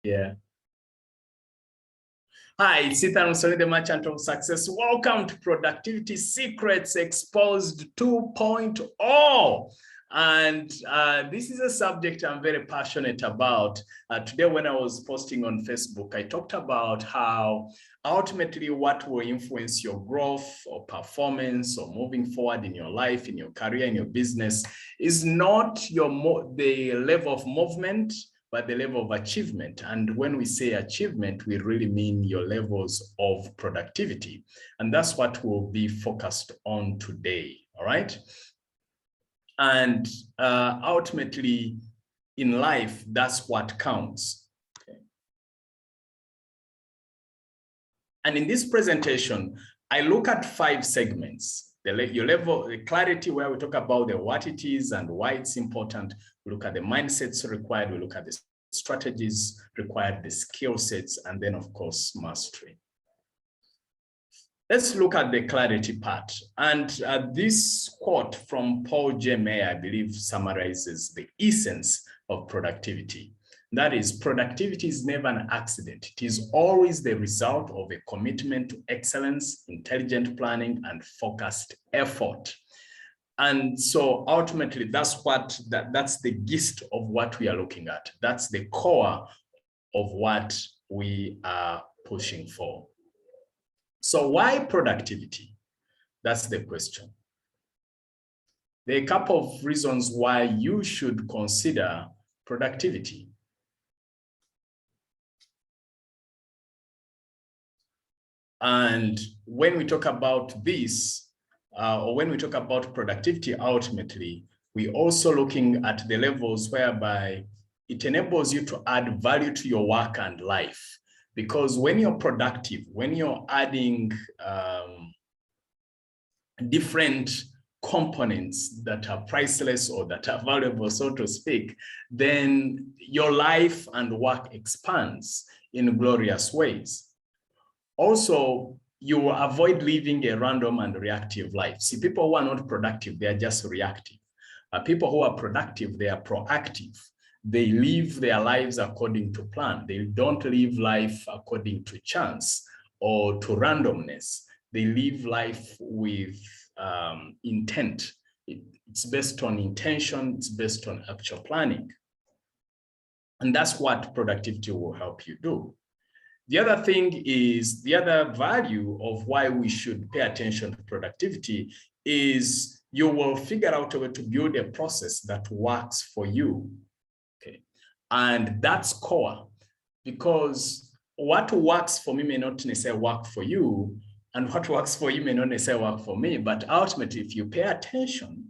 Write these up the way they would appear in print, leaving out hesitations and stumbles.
Yeah. Hi, it's Ethan Musolini, the Merchant of Success. Welcome to Productivity Secrets Exposed 2.0. And this is a subject I'm very passionate about. Today, when I was posting on Facebook, I talked about how ultimately what will influence your growth or performance or moving forward in your life, in your career, in your business is not the level of movement, but the level of achievement. And when we say achievement, we really mean your levels of productivity. And that's what we'll be focused on today, all right? And ultimately, in life, that's what counts. Okay. And in this presentation, I look at 5 segments. Your level, the clarity, where we talk about what it is and why it's important. We look at the mindsets required. We look at the strategies required, the skill sets, and then, of course, mastery. Let's look at the clarity part. And this quote from Paul J. Mayer, I believe, summarizes the essence of productivity. That is, productivity is never an accident. It is always the result of a commitment to excellence, intelligent planning, and focused effort. And so ultimately, that's the gist of what we are looking at. That's the core of what we are pushing for. So why productivity? That's the question. There are a couple of reasons why you should consider productivity. And when we talk about this, or when we talk about productivity, ultimately, we're also looking at the levels whereby it enables you to add value to your work and life. Because when you're productive, when you're adding different components that are priceless or that are valuable, so to speak, then your life and work expands in glorious ways. Also, you will avoid living a random and reactive life. See, people who are not productive, they are just reactive. People who are productive, they are proactive. They live their lives according to plan. They don't live life according to chance or to randomness. They live life with intent. It's based on intention. It's based on actual planning. And that's what productivity will help you do. The other thing is, the other value of why we should pay attention to productivity is you will figure out a way to build a process that works for you. Okay. And that's core, because what works for me may not necessarily work for you, and what works for you may not necessarily work for me. But ultimately, if you pay attention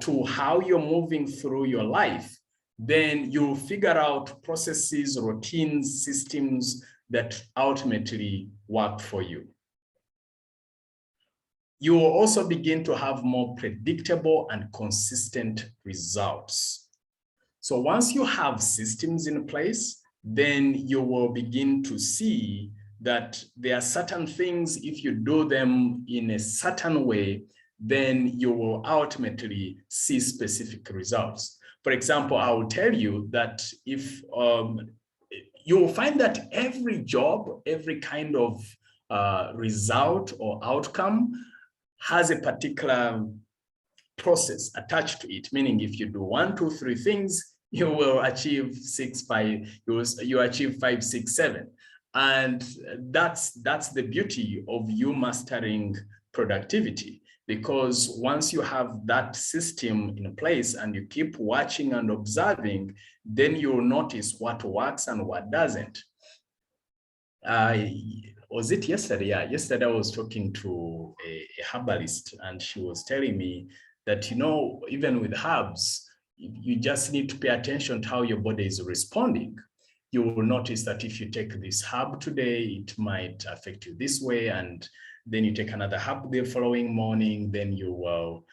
to how you're moving through your life, then you'll figure out processes, routines, systems that ultimately work for you. You will also begin to have more predictable and consistent results. So once you have systems in place, then you will begin to see that there are certain things, if you do them in a certain way, then you will ultimately see specific results. For example, I will tell you that if you will find that every job, every kind of result or outcome has a particular process attached to it. Meaning, if you do 1, 2, 3 things, you will achieve 6, 5. You achieve 5, 6, 7, and that's the beauty of you mastering productivity. Because once you have that system in place and you keep watching and observing, then you'll notice what works and what doesn't. Was it yesterday? Yeah, yesterday I was talking to a herbalist, and she was telling me that, you know, even with herbs, you just need to pay attention to how your body is responding. You will notice that if you take this herb today, it might affect you this way, and then you take another herb the following morning, then you will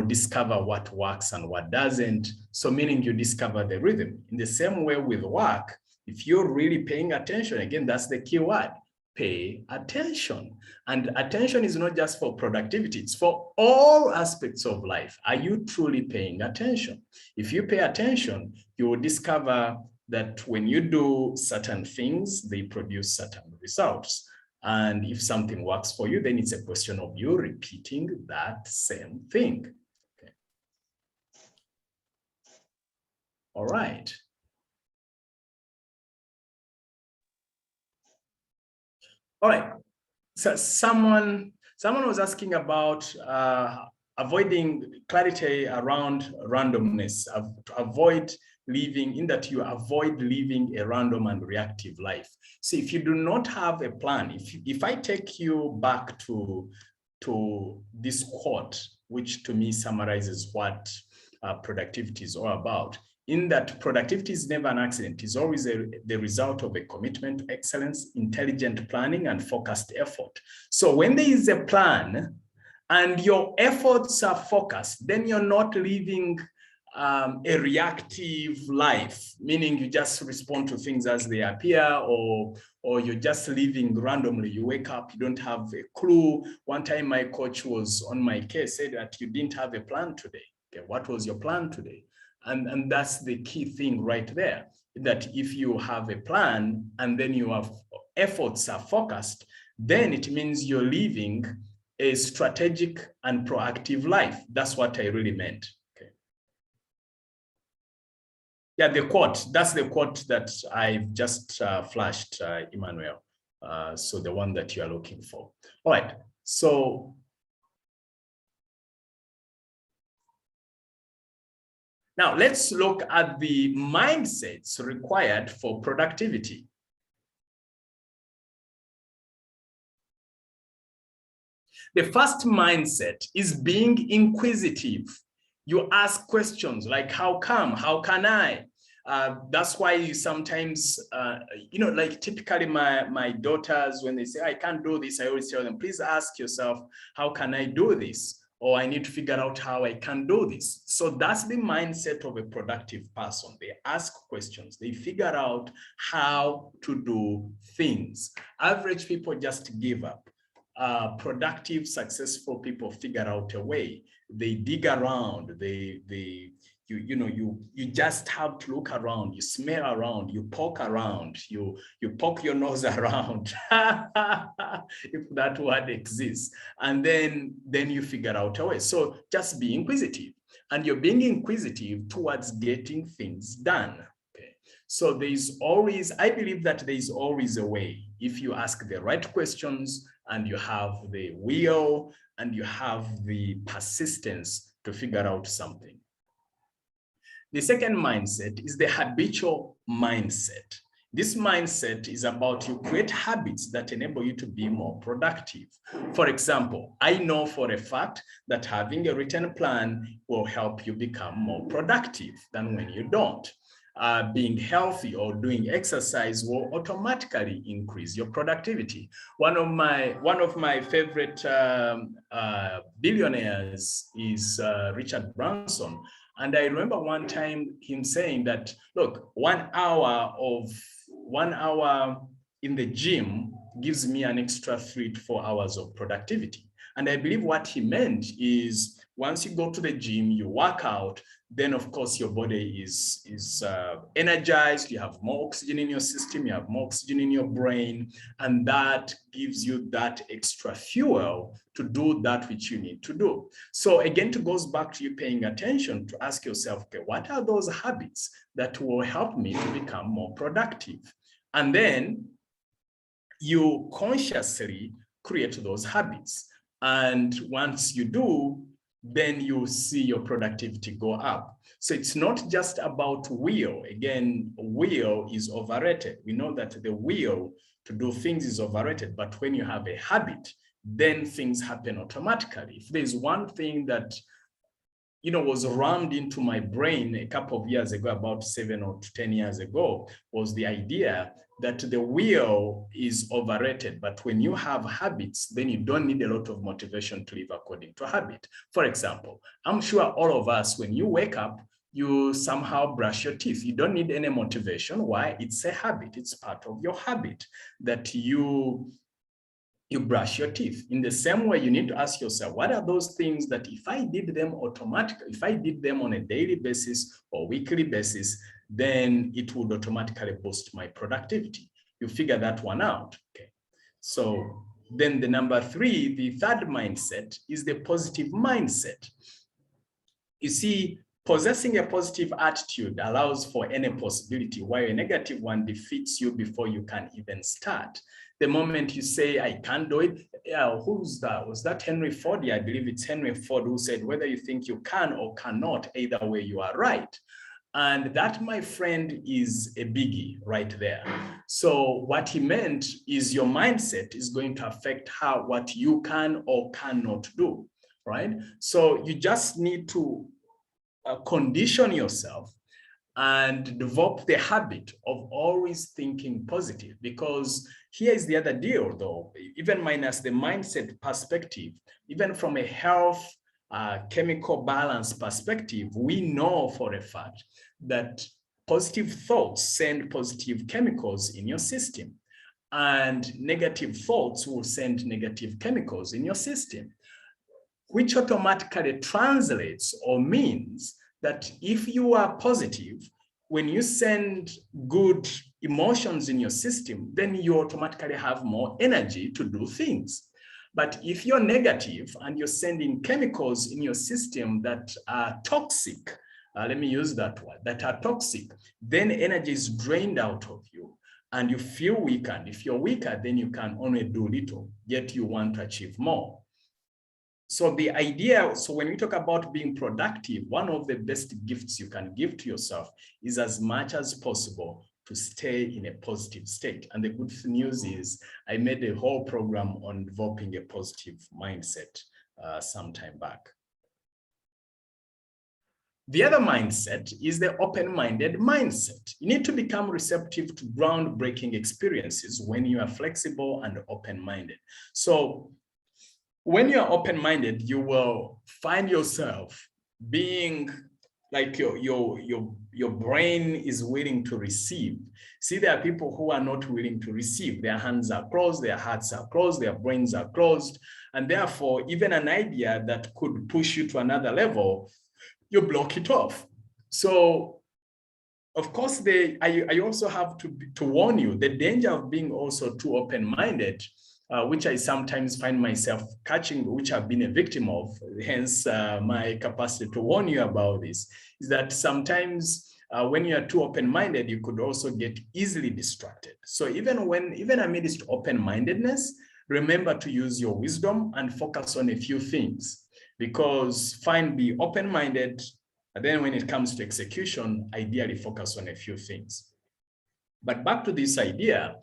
discover what works and what doesn't. So meaning you discover the rhythm. In the same way with work, if you're really paying attention, again, that's the key word, pay attention. And attention is not just for productivity, it's for all aspects of life. Are you truly paying attention? If you pay attention, you will discover that when you do certain things, they produce certain results. And if something works for you, then it's a question of you repeating that same thing. Okay. All right. All right. So someone was asking about avoiding clarity around randomness, to avoid living in that you avoid living a random and reactive life. So if you do not have a plan, if I take you back to this quote, which to me summarizes what productivity is all about, in that productivity is never an accident. It's always the result of a commitment to excellence, intelligent planning, and focused effort. So when there is a plan and your efforts are focused, then you're not living a reactive life, meaning you just respond to things as they appear, or you're just living randomly. You wake up, you don't have a clue. One time my coach was on my case, said that you didn't have a plan today. Okay, what was your plan today? And that's the key thing right there, that if you have a plan and then your efforts are focused, then it means you're living a strategic and proactive life. That's what I really meant. Okay. Yeah, the quote, that's the quote that I've just flashed, Emmanuel. So the one that you are looking for. All right, so now let's look at the mindsets required for productivity. The first mindset is being inquisitive. You ask questions like, how come? How can I? That's why you sometimes, like typically my daughters, when they say, I can't do this, I always tell them, please ask yourself, how can I do this? Or I need to figure out how I can do this. So that's the mindset of a productive person. They ask questions, they figure out how to do things. Average people just give up. Productive, successful people figure out a way. They dig around. You just have to look around. You smell around. You poke around. You poke your nose around, if that word exists, and then you figure out a way. So just be inquisitive, and you're being inquisitive towards getting things done. Okay. So there's always, I believe that there's always a way if you ask the right questions, and you have the will, and you have the persistence to figure out something. The second mindset is the habitual mindset. This mindset is about you create habits that enable you to be more productive. For example, I know for a fact that having a written plan will help you become more productive than when you don't. Being healthy or doing exercise will automatically increase your productivity. One of my favorite billionaires is Richard Branson. And I remember one time him saying that, look, 1 hour in the gym gives me an extra 3 to 4 hours of productivity. And I believe what he meant is once you go to the gym, you work out, then of course your body is energized, you have more oxygen in your system, you have more oxygen in your brain, and that gives you that extra fuel to do that which you need to do. So again, it goes back to you paying attention to ask yourself, okay, what are those habits that will help me to become more productive? And then you consciously create those habits. And once you do, then you see your productivity go up. So it's not just about will. Again, will is overrated. We know that the will to do things is overrated, but when you have a habit, then things happen automatically. If there's one thing that was rammed into my brain a couple of years ago, about 7 or 10 years ago, was the idea that the will is overrated. But when you have habits, then you don't need a lot of motivation to live according to habit. For example, I'm sure all of us, when you wake up, you somehow brush your teeth. You don't need any motivation. Why? It's a habit. It's part of your habit that you brush your teeth. In the same way, you need to ask yourself, what are those things that if I did them automatically, if I did them on a daily basis or weekly basis, then it would automatically boost my productivity. You figure that one out. Okay. So then the number three, the third mindset, is the positive mindset. You see, possessing a positive attitude allows for any possibility, while a negative one defeats you before you can even start. The moment you say, I can't do it, yeah, who's that? Was that Henry Ford? Yeah, I believe it's Henry Ford who said, whether you think you can or cannot, either way you are right. And that, my friend, is a biggie right there. So what he meant is your mindset is going to affect what you can or cannot do, right? So you just need to condition yourself and develop the habit of always thinking positive, because here is the other deal though, even minus the mindset perspective, even from a health chemical balance perspective, we know for a fact that positive thoughts send positive chemicals in your system, and negative thoughts will send negative chemicals in your system, which automatically translates or means that if you are positive, when you send good emotions in your system, then you automatically have more energy to do things. But if you're negative and you're sending chemicals in your system that are toxic, let me use that word, that are toxic, then energy is drained out of you and you feel weaker. And if you're weaker, then you can only do little, yet you want to achieve more. So the idea, so when we talk about being productive, one of the best gifts you can give to yourself is as much as possible to stay in a positive state. And the good news is I made a whole program on developing a positive mindset some time back. The other mindset is the open-minded mindset. You need to become receptive to groundbreaking experiences when you are flexible and open-minded. So when you're open-minded, you will find yourself being like your brain is willing to receive. See, there are people who are not willing to receive. Their hands are closed, their hearts are closed, their brains are closed. And therefore, even an idea that could push you to another level, you block it off. So, of course, I also have to warn you, the danger of being also too open-minded, which I sometimes find myself catching, which I've been a victim of, hence my capacity to warn you about this, is that sometimes when you are too open-minded, you could also get easily distracted. So even amidst open-mindedness, remember to use your wisdom and focus on a few things, because be open-minded, and then when it comes to execution, ideally focus on a few things. But back to this idea,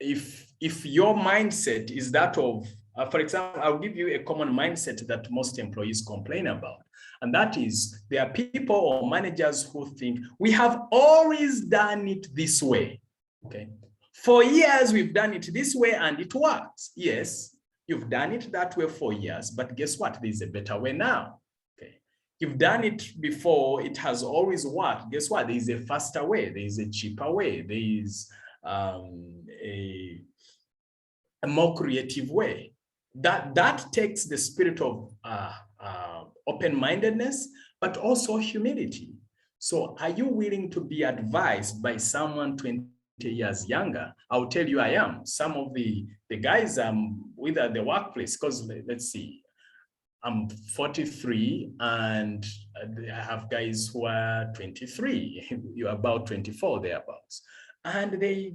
if your mindset is that of, for example, I'll give you a common mindset that most employees complain about. And that is, there are people or managers who think, we have always done it this way, okay? For years, we've done it this way and it works. Yes, you've done it that way for years, but guess what? There's a better way now, okay? You've done it before, it has always worked. Guess what? There is a faster way, there is a cheaper way, there is a more creative way. That takes the spirit of open-mindedness, but also humility. So are you willing to be advised by someone 20 years younger? I'll tell you I am. Some of the guys with at the workplace, because let's see, I'm 43 and I have guys who are 23, you're about 24 thereabouts. And they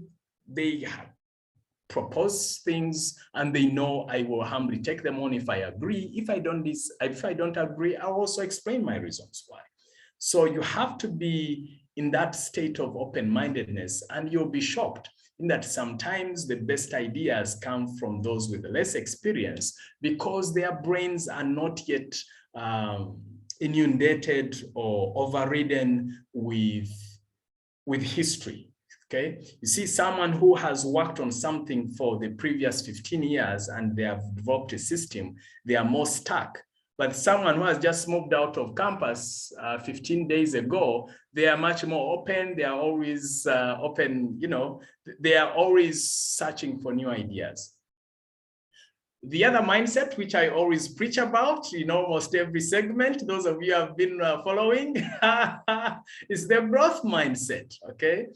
propose things and they know I will humbly take them on if I agree. If I don't agree, I'll also explain my reasons why. So you have to be in that state of open-mindedness, and you'll be shocked in that sometimes the best ideas come from those with less experience, because their brains are not yet inundated or overridden with history. Okay, you see someone who has worked on something for the previous 15 years and they have developed a system, they are more stuck. But someone who has just moved out of campus 15 days ago, they are much more open. They are always open, they are always searching for new ideas. The other mindset, which I always preach about in almost every segment, those of you who have been following, is the growth mindset, okay?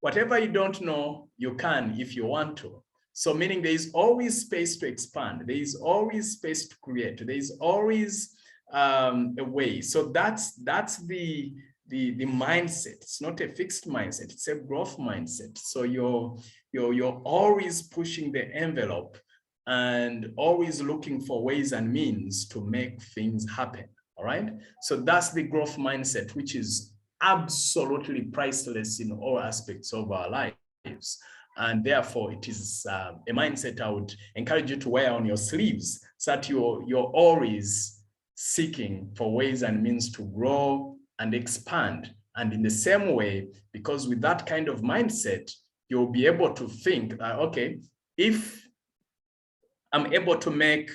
Whatever you don't know, you can if you want to. So meaning there is always space to expand. There is always space to create. There is always a way. So that's the mindset. It's not a fixed mindset. It's a growth mindset. So you're always pushing the envelope and always looking for ways and means to make things happen. All right. So that's the growth mindset, which is absolutely priceless in all aspects of our lives. And therefore, it is a mindset I would encourage you to wear on your sleeves so that you're always seeking for ways and means to grow and expand. And in the same way, because with that kind of mindset, you'll be able to think, okay, if I'm able to make,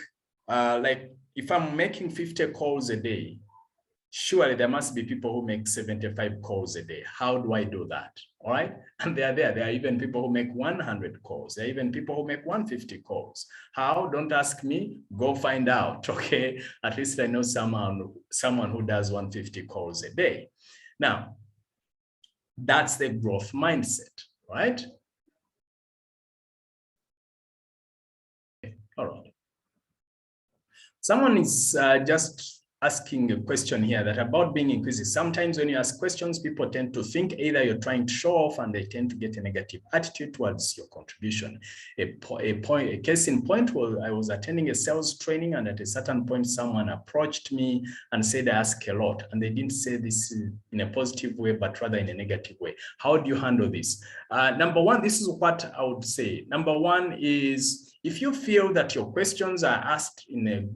like if I'm making 50 calls a day, surely there must be people who make 75 calls a day. How do I do that? All right. And they are there. There are even people who make 100 calls. There are even people who make 150 calls. How? Don't ask me. Go find out. Okay. At least I know someone who does 150 calls a day. Now, that's the growth mindset, right? Okay. All right. Someone is just asking a question here that about being inquisitive. Sometimes when you ask questions, people tend to think either you're trying to show off and they tend to get a negative attitude towards your contribution. A case in point was I was attending a sales training, and at a certain point, someone approached me and said, I ask a lot. And they didn't say this in a positive way, but rather in a negative way. How do you handle this? Number one, this is what I would say. Number one is, if you feel that your questions are asked in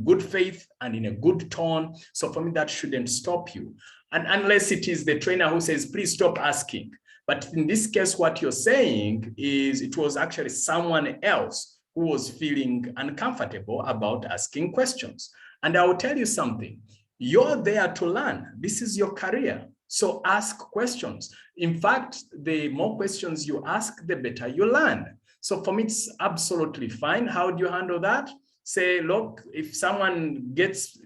good faith and in a good tone, so for me, that shouldn't stop you. And unless it is the trainer who says, please stop asking. But in this case, what you're saying is it was actually someone else who was feeling uncomfortable about asking questions. And I will tell you something, you're there to learn. This is your career. So ask questions. In fact, the more questions you ask, the better you learn. So for me, it's absolutely fine. How do you handle that? Say, look, if someone gets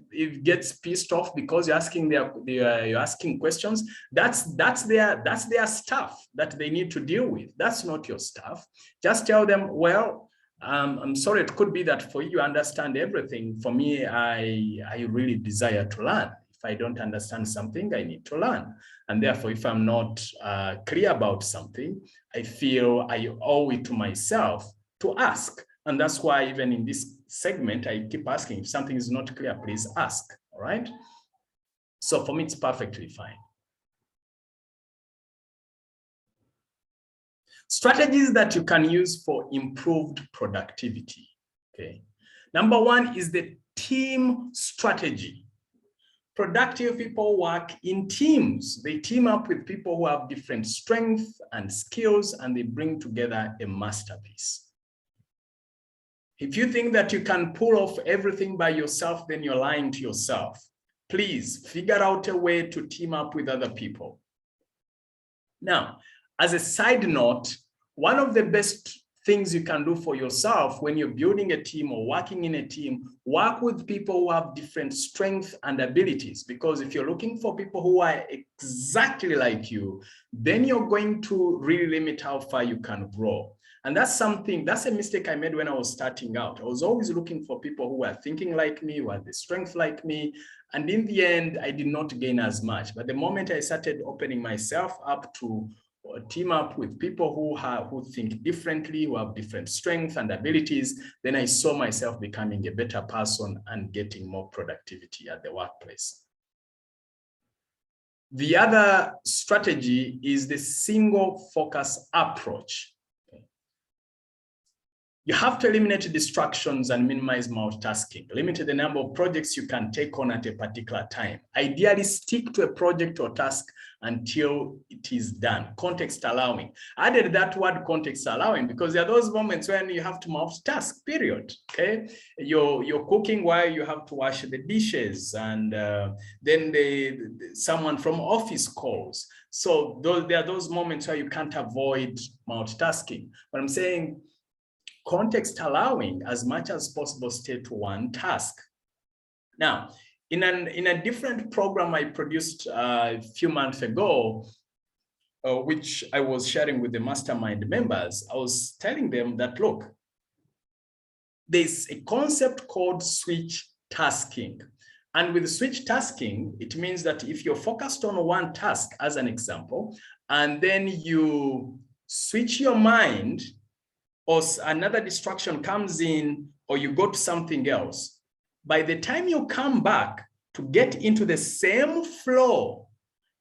pissed off because you're asking you're asking questions, that's their stuff that they need to deal with. That's not your stuff. Just tell them, well, I'm sorry, it could be that for you understand everything. For me, I really desire to learn. If I don't understand something, I need to learn. And therefore, if I'm not clear about something, I feel I owe it to myself to ask. And that's why even in this segment, I keep asking, if something is not clear, please ask, all right? So for me, it's perfectly fine. Strategies that you can use for improved productivity, okay? Number one is the team strategy. Productive people work in teams. They team up with people who have different strengths and skills, and they bring together a masterpiece. If you think that you can pull off everything by yourself, then you're lying to yourself. Please figure out a way to team up with other people. Now, as a side note, one of the best things you can do for yourself when you're building a team or working in a team, work with people who have different strengths and abilities. Because if you're looking for people who are exactly like you, then you're going to really limit how far you can grow. And that's a mistake I made when I was starting out. I was always looking for people who were thinking like me, who had the strength like me. And in the end, I did not gain as much. But the moment I started opening myself up to team up with people who think differently, who have different strengths and abilities, then I saw myself becoming a better person and getting more productivity at the workplace. The other strategy is the single focus approach. You have to eliminate distractions and minimize multitasking. Limit the number of projects you can take on at a particular time. Ideally, stick to a project or task until it is done, context allowing. I added that word context allowing because there are those moments when you have to multitask, period, okay? You're cooking while you have to wash the dishes, and then someone from office calls. So there are those moments where you can't avoid multitasking. But I'm saying, context allowing, as much as possible, stay to one task. Now, in a different program I produced a few months ago, which I was sharing with the mastermind members, I was telling them that, look, there's a concept called switch tasking. And with switch tasking, it means that if you're focused on one task, as an example, and then you switch your mind, or another distraction comes in, or you go to something else, by the time you come back to get into the same flow,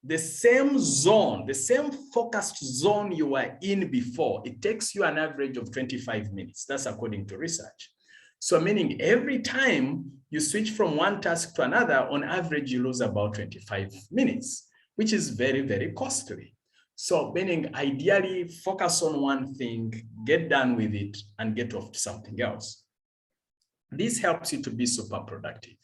the same zone, the same focused zone you were in before, it takes you an average of 25 minutes. That's according to research. So meaning every time you switch from one task to another, on average, you lose about 25 minutes, which is very, very costly. So meaning ideally focus on one thing, get done with it, and get off to something else. This helps you to be super productive.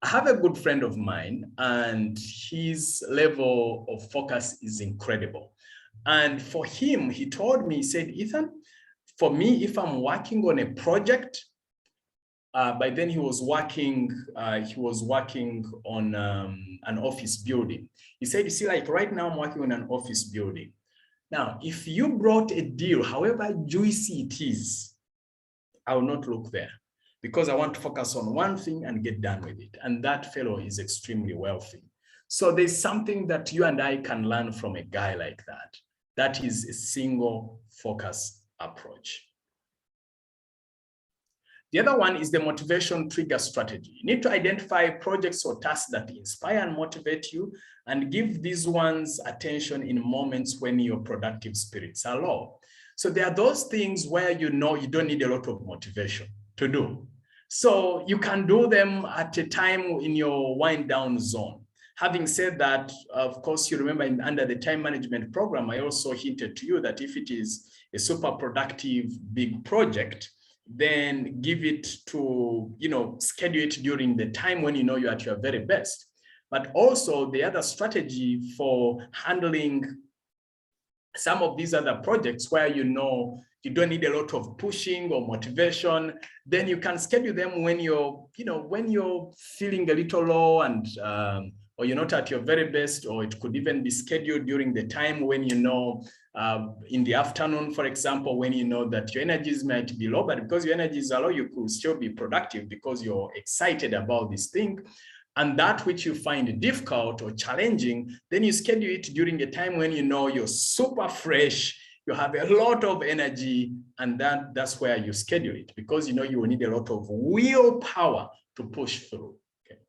I have a good friend of mine, and his level of focus is incredible. And for him, he told me, he said, Ethan, for me, if I'm working on a project, by then he was working on an office building. He said, you see, like right now I'm working on an office building. Now, if you brought a deal, however juicy it is, I will not look there, because I want to focus on one thing and get done with it. And that fellow is extremely wealthy. So there's something that you and I can learn from a guy like that. That is a single focus approach. The other one is the motivation trigger strategy. You need to identify projects or tasks that inspire and motivate you, and give these ones attention in moments when your productive spirits are low. So there are those things where you know you don't need a lot of motivation to do. So you can do them at a time in your wind down zone. Having said that, of course, you remember under the time management program, I also hinted to you that if it is a super productive big project, then give it to, schedule it during the time when you know you're at your very best. But also the other strategy for handling some of these other projects where you know you don't need a lot of pushing or motivation, then you can schedule them when you're, when you're feeling a little low and or you're not at your very best, or it could even be scheduled during the time when you know, in the afternoon, for example, when you know that your energies might be low, but because your energies are low, you could still be productive because you're excited about this thing. And that which you find difficult or challenging, then you schedule it during a time when you know you're super fresh, you have a lot of energy, and that's where you schedule it, because you know you will need a lot of willpower to push through. Okay.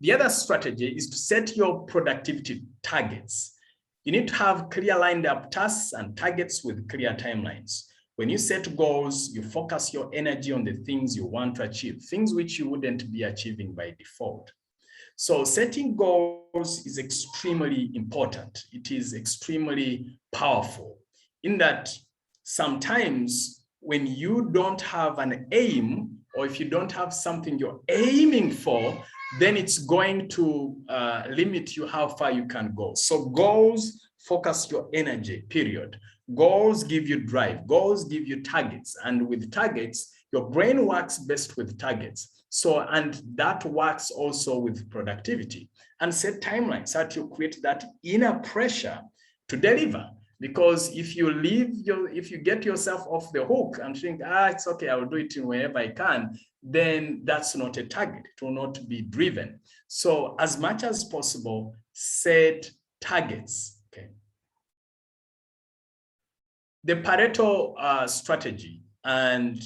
The other strategy is to set your productivity targets. You need to have clear lined up tasks and targets with clear timelines. When you set goals, you focus your energy on the things you want to achieve, things which you wouldn't be achieving by default. So setting goals is extremely important. It is extremely powerful in that sometimes when you don't have an aim, or if you don't have something you're aiming for, then it's going to limit you how far you can go. So goals focus your energy, period. Goals give you drive, goals give you targets, and with targets, your brain works best with targets. So, and that works also with productivity. And set timelines so that you create that inner pressure to deliver. Because if you get yourself off the hook and think, it's okay, I will do it wherever I can, then that's not a target. It will not be driven. So as much as possible, set targets. Okay. The Pareto strategy, and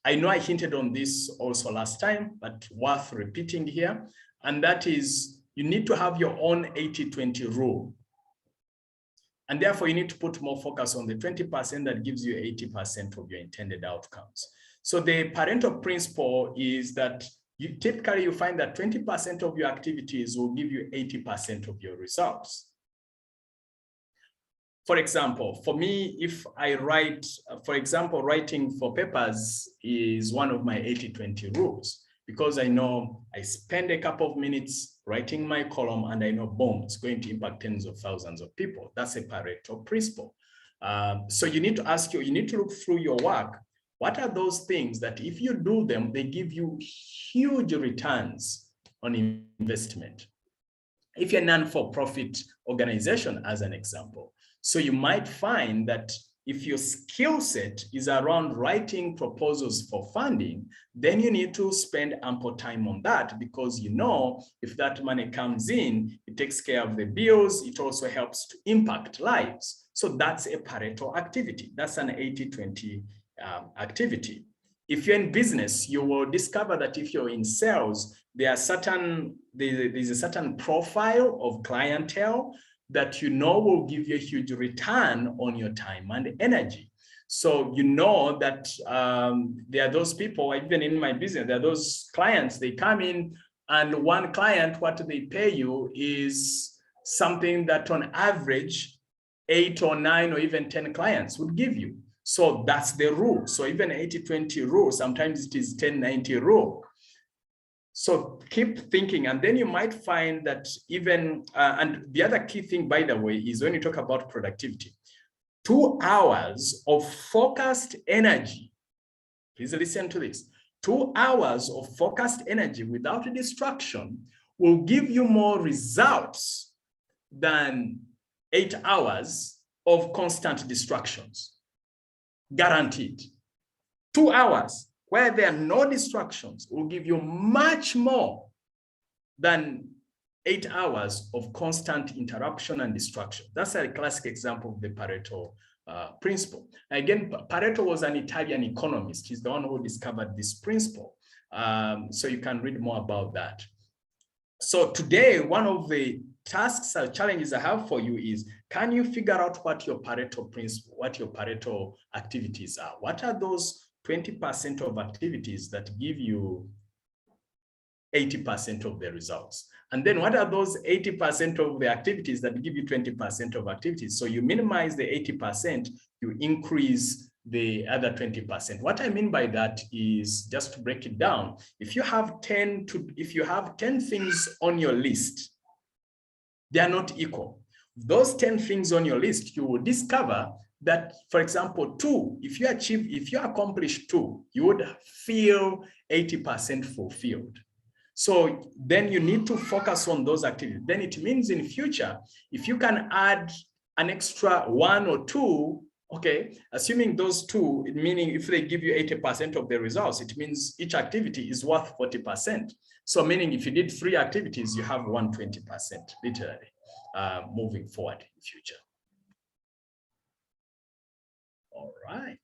I know I hinted on this also last time, but worth repeating here, and that is you need to have your own 80-20 rule. And therefore, you need to put more focus on the 20% that gives you 80% of your intended outcomes. So the Pareto principle is that you typically find that 20% of your activities will give you 80% of your results. For example, for me, if I write, for example, writing for papers is one of my 80-20 rules, because I know I spend a couple of minutes writing my column and I know, boom, it's going to impact tens of thousands of people. That's a Pareto principle. So you need to ask you need to look through your work. What are those things that if you do them, they give you huge returns on investment? If you're a non-for-profit organization, as an example, so you might find that if your skill set is around writing proposals for funding, then you need to spend ample time on that, because you know if that money comes in, it takes care of the bills, it also helps to impact lives. So that's a Pareto activity. That's an 80-20 activity. If you're in business, you will discover that if you're in sales, there's a certain profile of clientele that you know will give you a huge return on your time and energy. So you know that there are those people, even in my business, there are those clients, they come in and one client, what they pay you is something that on average 8 or 9 or even 10 clients would give you. So that's the rule. So even 80-20 rule, sometimes it is 10-90 rule. So keep thinking, and then you might find that even, and the other key thing, by the way, is when you talk about productivity, 2 hours of focused energy, please listen to this, 2 hours of focused energy without a distraction will give you more results than 8 hours of constant distractions. Guaranteed. 2 hours where there are no distractions will give you much more than 8 hours of constant interruption and distraction. That's a classic example of the Pareto principle. Again, Pareto was an Italian economist. He's the one who discovered this principle. So you can read more about that. So today, one of the tasks or challenges I have for you is, can you figure out what your Pareto principle, what your Pareto activities are? What are those 20% of activities that give you 80% of the results? And then what are those 80% of the activities that give you 20% of activities? So you minimize the 80%, you increase the other 20%. What I mean by that is, just to break it down, if you have 10 things on your list, they are not equal. Those 10 things on your list, you will discover that, for example, 2, if you accomplish 2, you would feel 80% fulfilled. So then you need to focus on those activities. Then it means in future, if you can add an extra 1 or 2, okay, assuming those 2, meaning if they give you 80% of the results, it means each activity is worth 40%. So meaning if you did 3 activities, you have 120%, literally, moving forward in future. All right.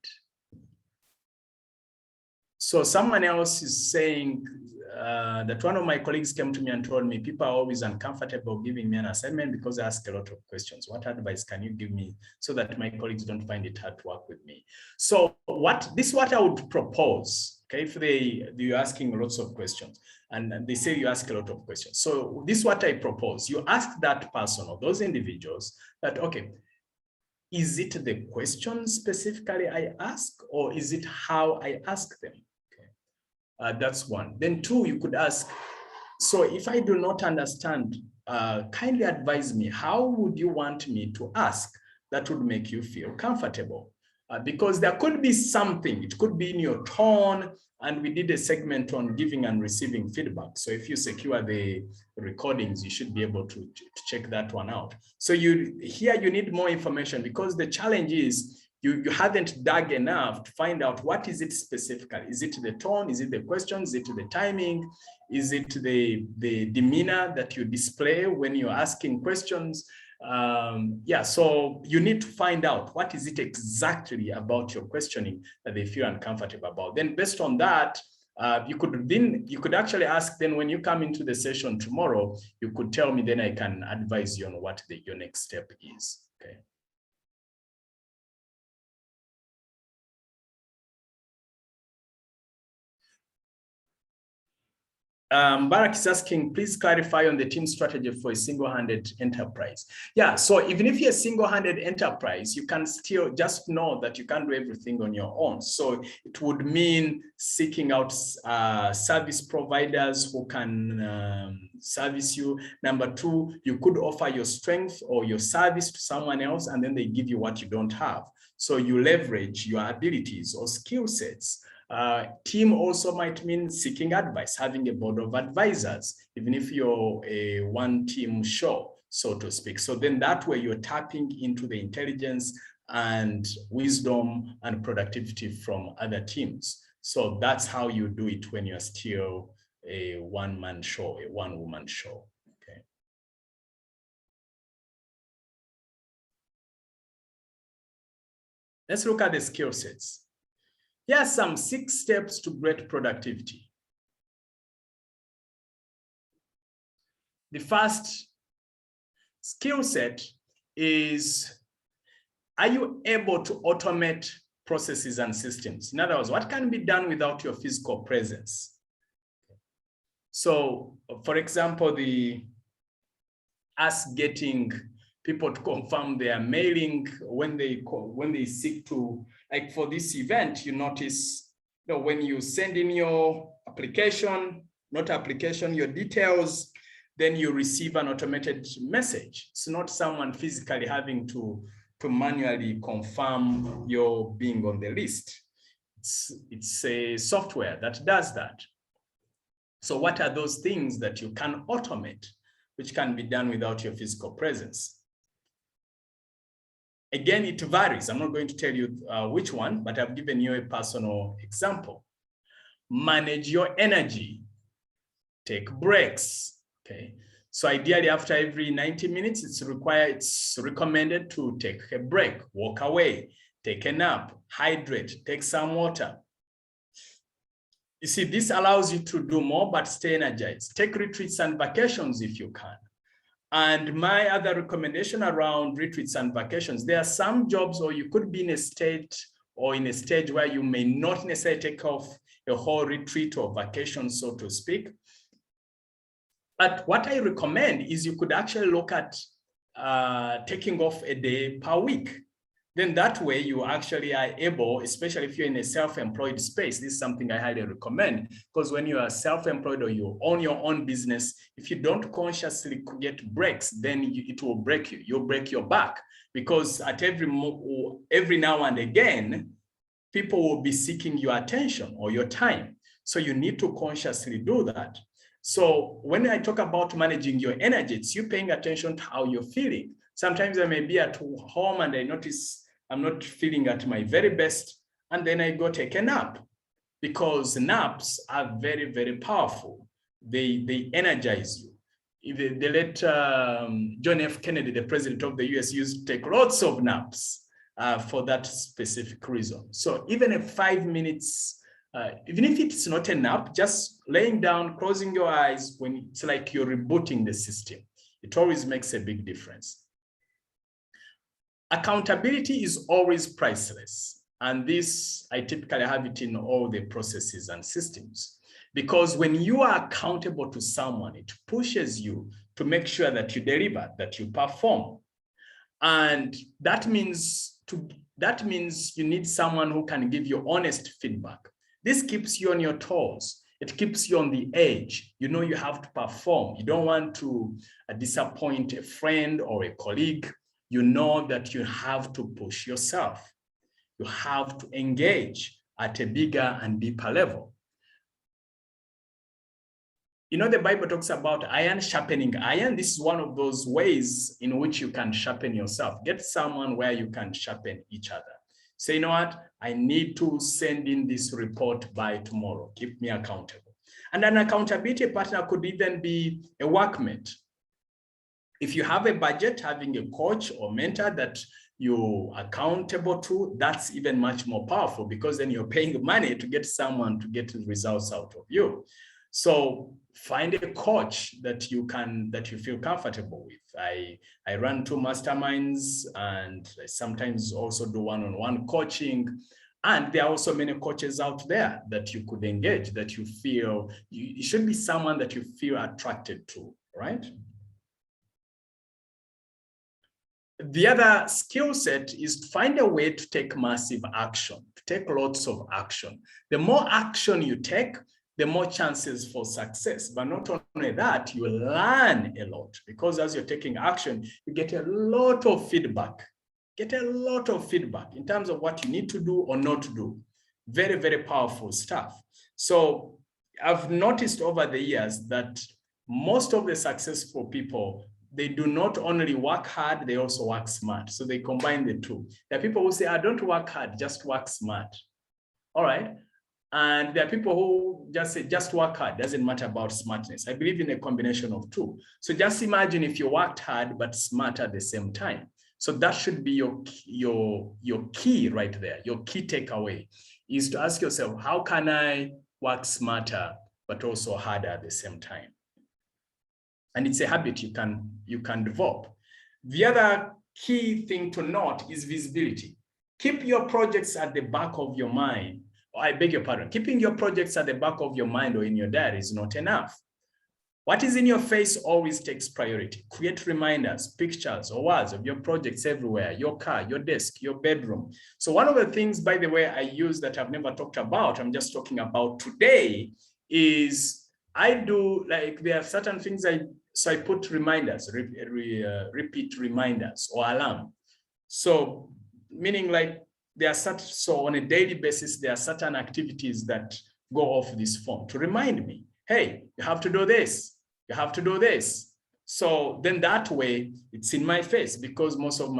So someone else is saying that one of my colleagues came to me and told me people are always uncomfortable giving me an assignment because I ask a lot of questions. What advice can you give me so that my colleagues don't find it hard to work with me? So what I would propose, okay, if you're asking lots of questions and they say you ask a lot of questions. So this is what I propose. You ask that person or those individuals that, okay, is it the question specifically I ask, or is it how I ask them? That's one. Then 2, you could ask, so if I do not understand, kindly advise me, how would you want me to ask that would make you feel comfortable? Because there could be something, it could be in your tone, and we did a segment on giving and receiving feedback. So if you secure the recordings, you should be able to check that one out. So you need more information, because the challenge is, you haven't dug enough to find out what is it specifically. Is it the tone? Is it the questions? Is it the timing? Is it the demeanor that you display when you're asking questions? Yeah, so you need to find out what is it exactly about your questioning that they feel uncomfortable about. Then based on that, you could actually ask, then when you come into the session tomorrow, you could tell me, then I can advise you on what your next step is, okay? Barak is asking, please clarify on the team strategy for a single-handed enterprise. Yeah, so even if you're a single-handed enterprise, you can still just know that you can't do everything on your own. So it would mean seeking out service providers who can service you. Number two, you could offer your strength or your service to someone else, and then they give you what you don't have. So you leverage your abilities or skill sets. Team also might mean seeking advice, having a board of advisors, even if you're a one-team show, so to speak. So then that way you're tapping into the intelligence and wisdom and productivity from other teams. So that's how you do it when you're still a one-man show, a one-woman show. Okay. Let's look at the skill sets. Here are some 6 steps to great productivity. The first skill set is, are you able to automate processes and systems? In other words, what can be done without your physical presence? So, for example, us getting people to confirm their mailing when they seek to, like for this event, you notice, you know, when you send in your application, your details, then you receive an automated message. It's not someone physically having to manually confirm your being on the list. It's a software that does that. So what are those things that you can automate, which can be done without your physical presence? Again, it varies. I'm not going to tell you which one, but I've given you a personal example. Manage your energy. Take breaks. Okay. So ideally, after every 90 minutes, it's recommended to take a break, walk away, take a nap, hydrate, take some water. You see, this allows you to do more, but stay energized. Take retreats and vacations if you can. And my other recommendation around retreats and vacations, there are some jobs, or you could be in a state or in a stage where you may not necessarily take off a whole retreat or vacation, so to speak. But what I recommend is you could actually look at taking off a day per week. Then that way you actually are able, especially if you're in a self-employed space, this is something I highly recommend, because when you are self-employed or you own your own business, if you don't consciously get breaks, then it will break you. You'll break your back, because at every now and again, people will be seeking your attention or your time. So you need to consciously do that. So when I talk about managing your energy, it's you paying attention to how you're feeling. Sometimes I may be at home and I notice I'm not feeling at my very best, and then I go take a nap, because naps are very, very powerful. They energize you. They let John F. Kennedy, the president of the US, used to take lots of naps for that specific reason. So even a 5 minutes, even if it's not a nap, just laying down, closing your eyes, when it's like you're rebooting the system, it always makes a big difference. Accountability is always priceless. And this, I typically have it in all the processes and systems. Because when you are accountable to someone, it pushes you to make sure that you deliver, that you perform. And that means you need someone who can give you honest feedback. This keeps you on your toes. It keeps you on the edge. You know you have to perform. You don't want to disappoint a friend or a colleague. You know that you have to push yourself. You have to engage at a bigger and deeper level. You know, the Bible talks about iron sharpening iron. This is one of those ways in which you can sharpen yourself. Get someone where you can sharpen each other. Say, you know what? I need to send in this report by tomorrow. Keep me accountable. And an accountability partner could even be a workmate. If you have a budget, having a coach or mentor that you're accountable to, that's even much more powerful, because then you're paying money to get someone to get results out of you. So find a coach that you feel comfortable with. I run 2 masterminds, and I sometimes also do one-on-one coaching. And there are also many coaches out there that you could engage, that you feel, you should be someone that you feel attracted to, right? The other skill set is to find a way to take massive action, to take lots of action. The more action you take, the more chances for success. But not only that, you learn a lot, because as you're taking action, you get a lot of feedback. Get a lot of feedback in terms of what you need to do or not to do. Very, very powerful stuff. So I've noticed over the years that most of the successful people, they do not only work hard, they also work smart. So they combine the two. There are people who say, I don't work hard, just work smart. All right. And there are people who just say, just work hard, doesn't matter about smartness. I believe in a combination of two. So just imagine if you worked hard, but smart at the same time. So that should be your key right there. Your key takeaway is to ask yourself, how can I work smarter, but also harder at the same time? And it's a habit you can develop. The other key thing to note is visibility. Keep your projects at the back of your mind. I beg your pardon. Keeping your projects at the back of your mind or in your diary is not enough. What is in your face always takes priority. Create reminders, pictures, or words of your projects everywhere, your car, your desk, your bedroom. So one of the things, by the way, I use that I've never talked about, I'm just talking about today, is I do, like, there are certain things I put reminders, repeat reminders or alarm. So meaning like so on a daily basis, there are certain activities that go off this phone to remind me, hey, you have to do this, you have to do this. So then that way it's in my face, because most of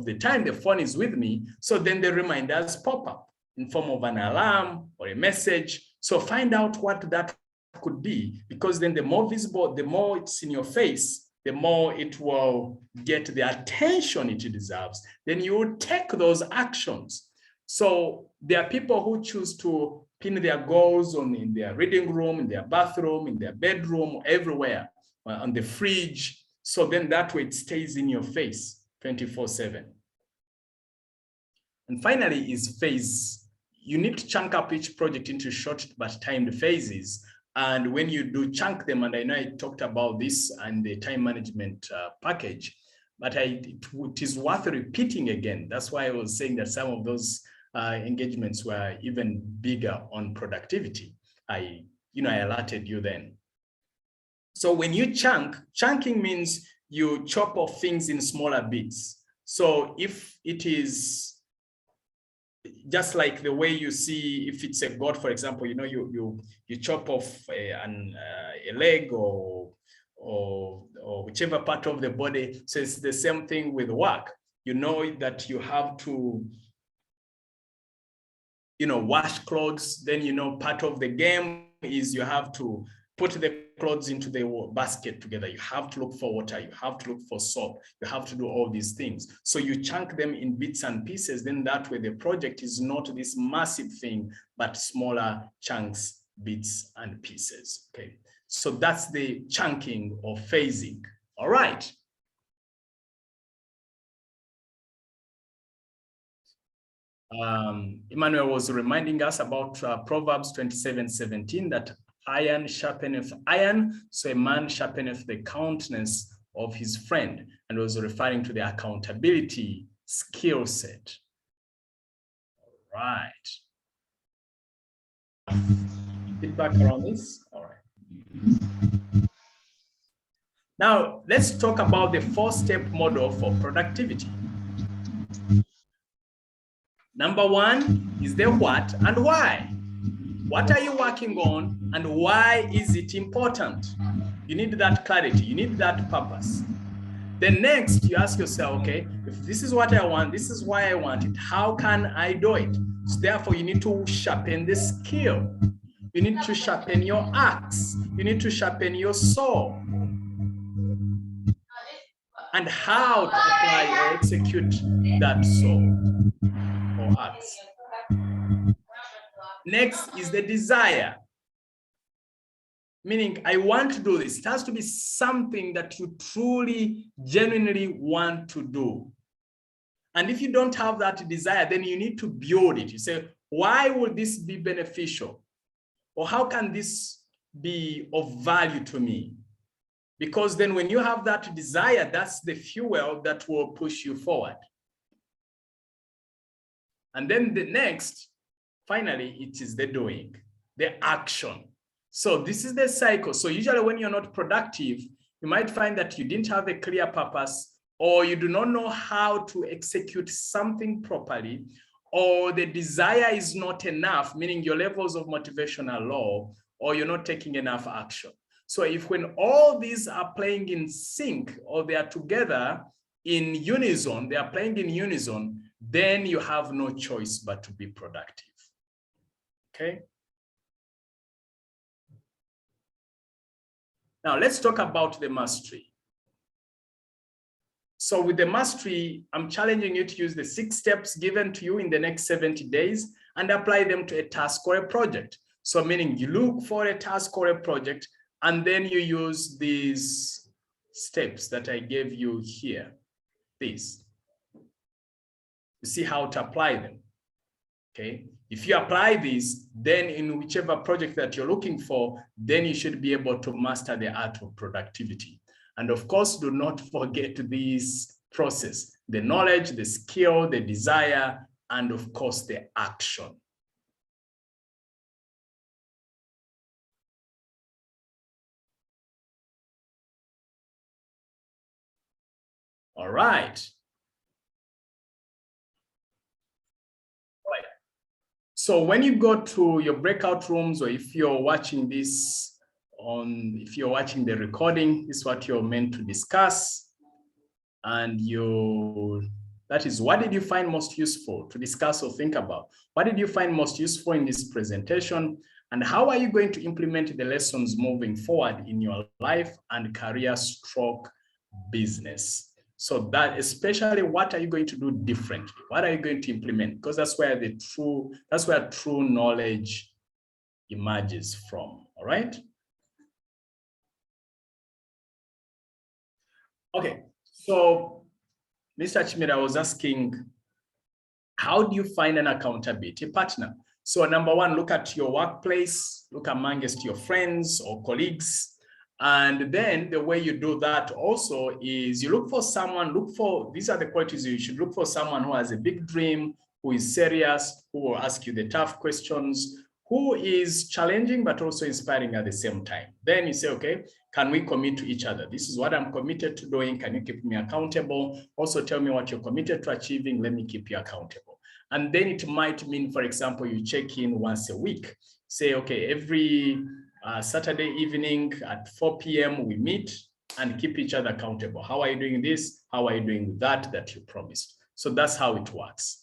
the time the phone is with me. So then the reminders pop up in form of an alarm or a message. So find out what that could be, because then the more visible, the more it's in your face, the more it will get the attention it deserves. Then you will take those actions. So there are people who choose to pin their goals in their reading room, in their bathroom, in their bedroom, everywhere, on the fridge. So then that way it stays in your face 24/7. And finally is phase. You need to chunk up each project into short but timed phases. And when you do chunk them, and I know I talked about this and the time management package, but it is worth repeating again. That's why I was saying that some of those engagements were even bigger on productivity. I alerted you then. So when you chunking means you chop off things in smaller bits. So if it is just like the way you see, if it's a goat, for example, you chop off a leg or whichever part of the body. So it's the same thing with work. You know that you have to, wash clothes. Then, part of the game is you have to put the clothes into the basket together. You have to look for water. You have to look for soap. You have to do all these things. So you chunk them in bits and pieces. Then that way the project is not this massive thing, but smaller chunks, bits and pieces. Okay. So that's the chunking or phasing. All right. Emmanuel was reminding us about Proverbs 27:17, that iron sharpeneth iron, so a man sharpeneth the countenance of his friend, and was referring to the accountability skill set. All right. Feedback around this? All right. Now, let's talk about the 4-step model for productivity. Number 1 is the what and why. What are you working on and why is it important? You need that clarity. You need that purpose. Then next, you ask yourself, okay, if this is what I want, this is why I want it, how can I do it? So therefore, you need to sharpen the skill. You need to sharpen your axe. You need to sharpen your saw. And how to apply or execute that saw or axe. Next is the desire. Meaning, I want to do this. It has to be something that you truly, genuinely want to do. And if you don't have that desire, then you need to build it. You say, why would this be beneficial? Or how can this be of value to me? Because then when you have that desire, that's the fuel that will push you forward. And then the next, finally, it is the doing, the action. So this is the cycle. So usually when you're not productive, you might find that you didn't have a clear purpose, or you do not know how to execute something properly, or the desire is not enough, meaning your levels of motivation are low, or you're not taking enough action. So if when all these are playing in sync, or they are together in unison, they are playing in unison, then you have no choice but to be productive. Okay. Now let's talk about the mastery. So with the mastery, I'm challenging you to use the 6 steps given to you in the next 70 days and apply them to a task or a project. So meaning you look for a task or a project, and then you use these steps that I gave you here. These. You see how to apply them. Okay. If you apply these, then in whichever project that you're looking for, then you should be able to master the art of productivity. And of course, do not forget this process, the knowledge, the skill, the desire, and of course, the action. All right. So when you go to your breakout rooms, or if you're watching this if you're watching the recording, this is what you're meant to discuss. And that is, what did you find most useful to discuss or think about? What did you find most useful in this presentation? And how are you going to implement the lessons moving forward in your life and career stroke business? So that, especially, what are you going to do differently? What are you going to implement? Because that's where true knowledge emerges from. All right. Okay. So Mr. Chimera was asking, how do you find an accountability partner? So number one, look at your workplace, look amongst your friends or colleagues. And then the way you do that also is you look for someone, these are the qualities you should look for: someone who has a big dream, who is serious, who will ask you the tough questions, who is challenging but also inspiring at the same time. Then you say, okay, can we commit to each other? This is what I'm committed to doing. Can you keep me accountable? Also tell me what you're committed to achieving. Let me keep you accountable. And then it might mean, for example, you check in once a week. Say, okay, every Saturday evening at 4 p.m. we meet and keep each other accountable. How are you doing this? How are you doing that you promised? So that's how it works.